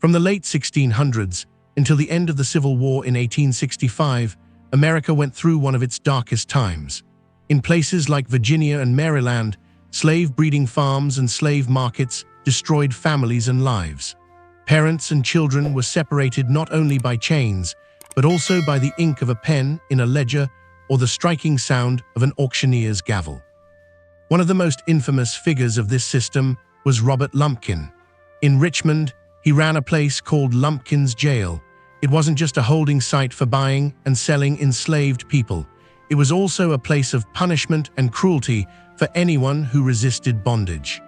From the late 1600s until the end of the Civil War in 1865, America went through one of its darkest times. In places like Virginia and Maryland, slave breeding farms and slave markets destroyed families and lives. Parents and children were separated not only by chains, but also by the ink of a pen in a ledger or the striking sound of an auctioneer's gavel. One of the most infamous figures of this system was Robert Lumpkin. In Richmond, he ran a place called Lumpkin's Jail. It wasn't just a holding site for buying and selling enslaved people. It was also a place of punishment and cruelty for anyone who resisted bondage.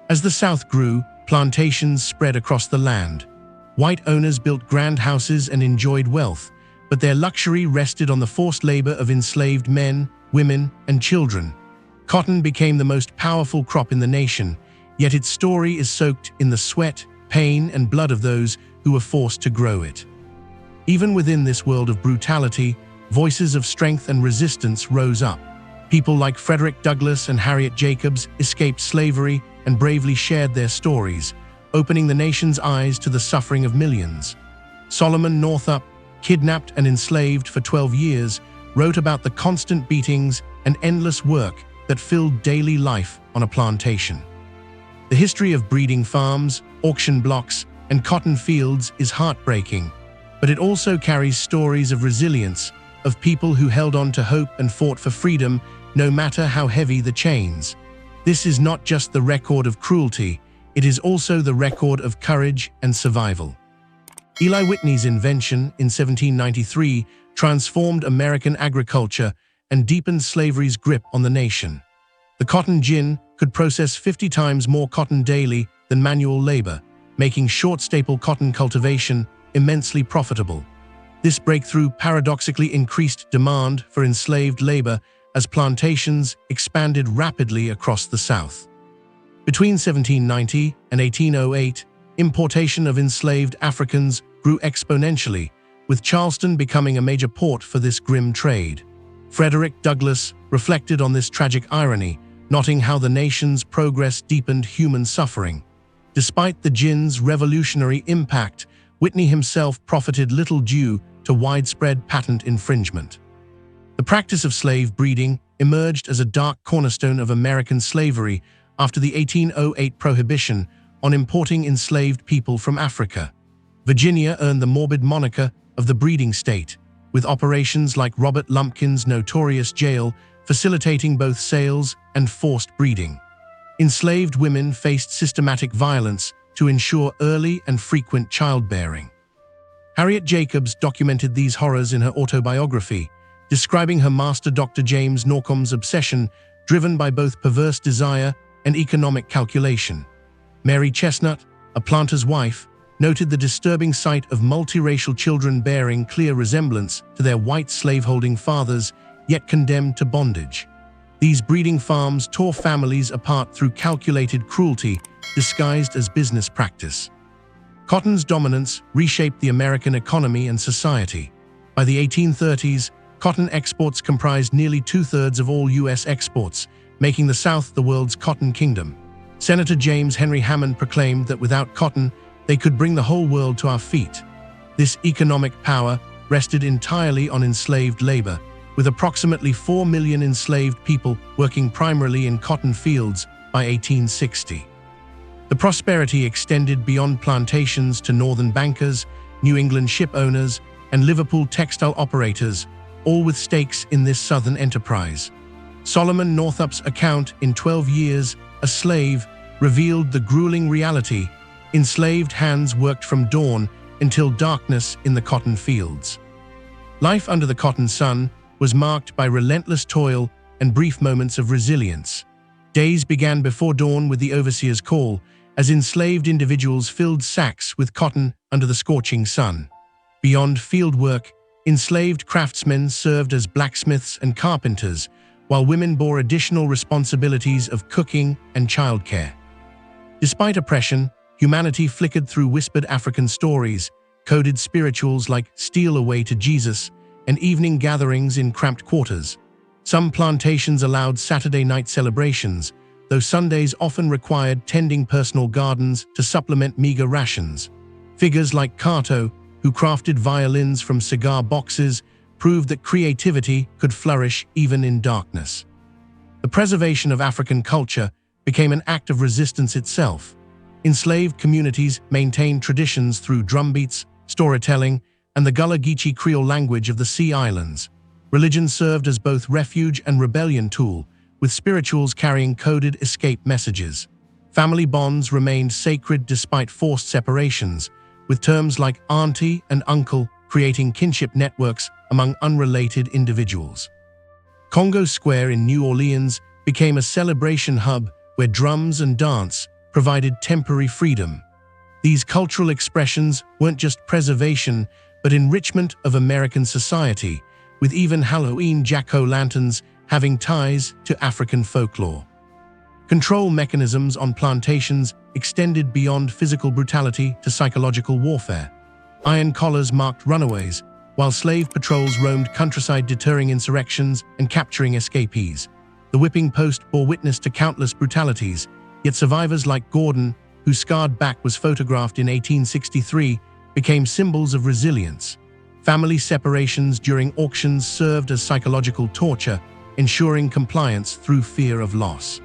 As the South grew, plantations spread across the land. White owners built grand houses and enjoyed wealth, but their luxury rested on the forced labor of enslaved men, women, and children. Cotton became the most powerful crop in the nation, yet its story is soaked in the sweat, pain, and blood of those who were forced to grow it. Even within this world of brutality, voices of strength and resistance rose up. People like Frederick Douglass and Harriet Jacobs escaped slavery and bravely shared their stories, opening the nation's eyes to the suffering of millions. Solomon Northup, kidnapped and enslaved for 12 years, wrote about the constant beatings and endless work that filled daily life on a plantation. The history of breeding farms, auction blocks, and cotton fields is heartbreaking, but it also carries stories of resilience, of people who held on to hope and fought for freedom no matter how heavy the chains. This is not just the record of cruelty, it is also the record of courage and survival. Eli Whitney's invention in 1793 transformed American agriculture and deepened slavery's grip on the nation. The cotton gin could process 50 times more cotton daily than manual labor, making short staple cotton cultivation immensely profitable. This breakthrough paradoxically increased demand for enslaved labor as plantations expanded rapidly across the South. Between 1790 and 1808, importation of enslaved Africans grew exponentially, with Charleston becoming a major port for this grim trade. Frederick Douglass reflected on this tragic irony, noting how the nation's progress deepened human suffering. Despite the gin's revolutionary impact, Whitney himself profited little due to widespread patent infringement. The practice of slave breeding emerged as a dark cornerstone of American slavery after the 1808 prohibition on importing enslaved people from Africa. Virginia earned the morbid moniker of the breeding state, with operations like Robert Lumpkin's notorious jail facilitating both sales and forced breeding. Enslaved women faced systematic violence to ensure early and frequent childbearing. Harriet Jacobs documented these horrors in her autobiography, describing her master Dr. James Norcom's obsession driven by both perverse desire and economic calculation. Mary Chestnut, a planter's wife, noted the disturbing sight of multiracial children bearing clear resemblance to their white slaveholding fathers, yet condemned to bondage. These breeding farms tore families apart through calculated cruelty disguised as business practice. Cotton's dominance reshaped the American economy and society. By the 1830s, cotton exports comprised nearly two-thirds of all U.S. exports, making the South the world's cotton kingdom. Senator James Henry Hammond proclaimed that without cotton, they could bring the whole world to our feet. This economic power rested entirely on enslaved labor, with approximately 4 million enslaved people working primarily in cotton fields by 1860. The prosperity extended beyond plantations to northern bankers, New England ship owners, and Liverpool textile operators, all with stakes in this southern enterprise. Solomon Northup's account in 12 Years a Slave revealed the grueling reality. Enslaved hands worked from dawn until darkness in the cotton fields. Life under the cotton sun was marked by relentless toil and brief moments of resilience. Days began before dawn with the overseer's call, as enslaved individuals filled sacks with cotton under the scorching sun. Beyond field work, enslaved craftsmen served as blacksmiths and carpenters, while women bore additional responsibilities of cooking and childcare. Despite oppression, humanity flickered through whispered African stories, coded spirituals like "Steal Away to Jesus," and evening gatherings in cramped quarters. Some plantations allowed Saturday night celebrations, though Sundays often required tending personal gardens to supplement meager rations. Figures like Cato, who crafted violins from cigar boxes, proved that creativity could flourish even in darkness. The preservation of African culture became an act of resistance itself. Enslaved communities maintained traditions through drumbeats, storytelling, and the Gullah Geechee Creole language of the Sea Islands. Religion served as both refuge and rebellion tool, with spirituals carrying coded escape messages. Family bonds remained sacred despite forced separations, with terms like auntie and uncle creating kinship networks among unrelated individuals. Congo Square in New Orleans became a celebration hub where drums and dance provided temporary freedom. These cultural expressions weren't just preservation, but enrichment of American society, with even Halloween jack-o'-lanterns having ties to African folklore. Control mechanisms on plantations extended beyond physical brutality to psychological warfare. Iron collars marked runaways, while slave patrols roamed countryside deterring insurrections and capturing escapees. The whipping post bore witness to countless brutalities, yet survivors like Gordon, whose scarred back was photographed in 1863, became symbols of resilience. Family separations during auctions served as psychological torture, ensuring compliance through fear of loss.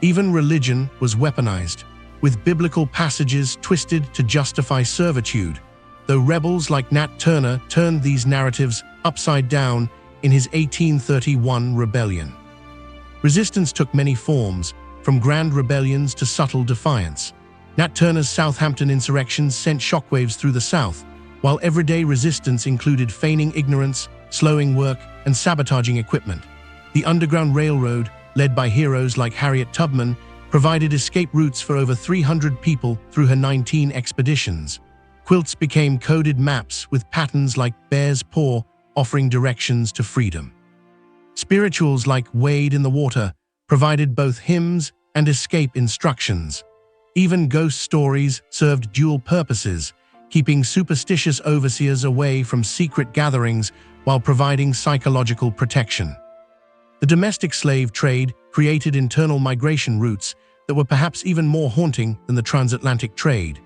Even religion was weaponized, with biblical passages twisted to justify servitude, though rebels like Nat Turner turned these narratives upside down in his 1831 rebellion. Resistance took many forms, from grand rebellions to subtle defiance. Nat Turner's Southampton insurrections sent shockwaves through the South, while everyday resistance included feigning ignorance, slowing work, and sabotaging equipment. The Underground Railroad, led by heroes like Harriet Tubman, provided escape routes for over 300 people through her 19 expeditions. Quilts became coded maps with patterns like bear's paw, offering directions to freedom. Spirituals like Wade in the Water provided both hymns and escape instructions. Even ghost stories served dual purposes, keeping superstitious overseers away from secret gatherings while providing psychological protection. The domestic slave trade created internal migration routes that were perhaps even more haunting than the transatlantic trade.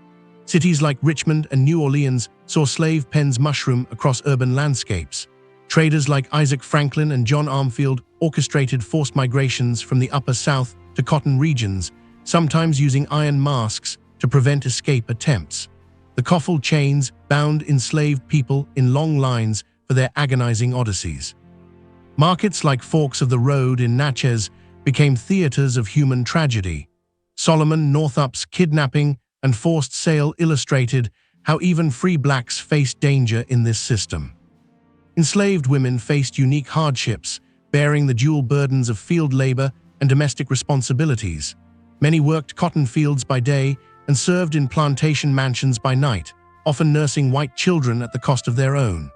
Cities like Richmond and New Orleans saw slave pens mushroom across urban landscapes. Traders like Isaac Franklin and John Armfield orchestrated forced migrations from the Upper South to cotton regions, sometimes using iron masks to prevent escape attempts. The coffle chains bound enslaved people in long lines for their agonizing odysseys. Markets like Forks of the Road in Natchez became theaters of human tragedy. Solomon Northup's kidnapping and forced sale illustrated how even free blacks faced danger in this system. Enslaved women faced unique hardships, bearing the dual burdens of field labor and domestic responsibilities. Many worked cotton fields by day and served in plantation mansions by night, often nursing white children at the cost of their own.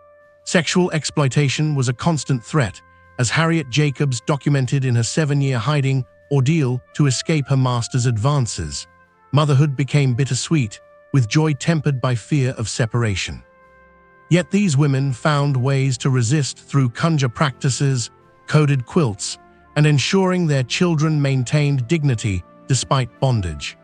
Sexual exploitation was a constant threat, as Harriet Jacobs documented in her 7-year hiding ordeal to escape her master's advances. Motherhood became bittersweet, with joy tempered by fear of separation. Yet these women found ways to resist through conjure practices, coded quilts, and ensuring their children maintained dignity despite bondage.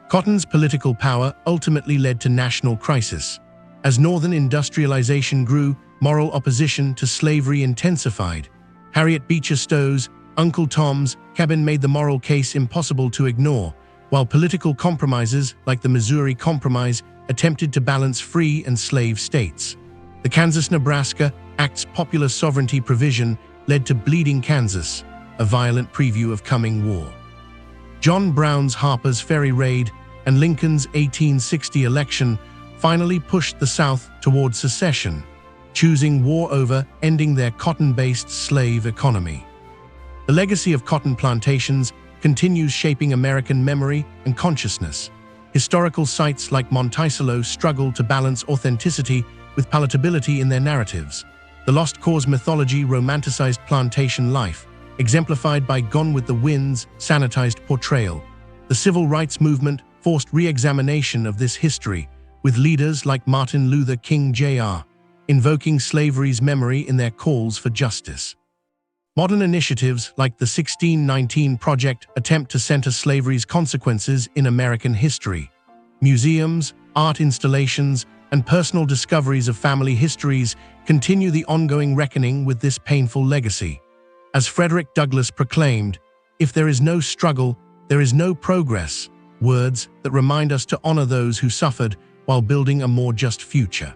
Cotton's political power ultimately led to national crisis. As northern industrialization grew, moral opposition to slavery intensified. Harriet Beecher Stowe's Uncle Tom's Cabin made the moral case impossible to ignore, while political compromises like the Missouri Compromise attempted to balance free and slave states. The Kansas-Nebraska Act's popular sovereignty provision led to Bleeding Kansas, a violent preview of coming war. John Brown's Harper's Ferry raid and Lincoln's 1860 election finally pushed the South toward secession, choosing war over ending their cotton-based slave economy. The legacy of cotton plantations continues shaping American memory and consciousness. Historical sites like Monticello struggle to balance authenticity with palatability in their narratives. The Lost Cause mythology romanticized plantation life, exemplified by Gone with the Wind's sanitized portrayal. The civil rights movement forced re-examination of this history, with leaders like Martin Luther King Jr. invoking slavery's memory in their calls for justice. Modern initiatives like the 1619 Project attempt to center slavery's consequences in American history. Museums, art installations, and personal discoveries of family histories continue the ongoing reckoning with this painful legacy. As Frederick Douglass proclaimed, "If there is no struggle, there is no progress," words that remind us to honor those who suffered while building a more just future.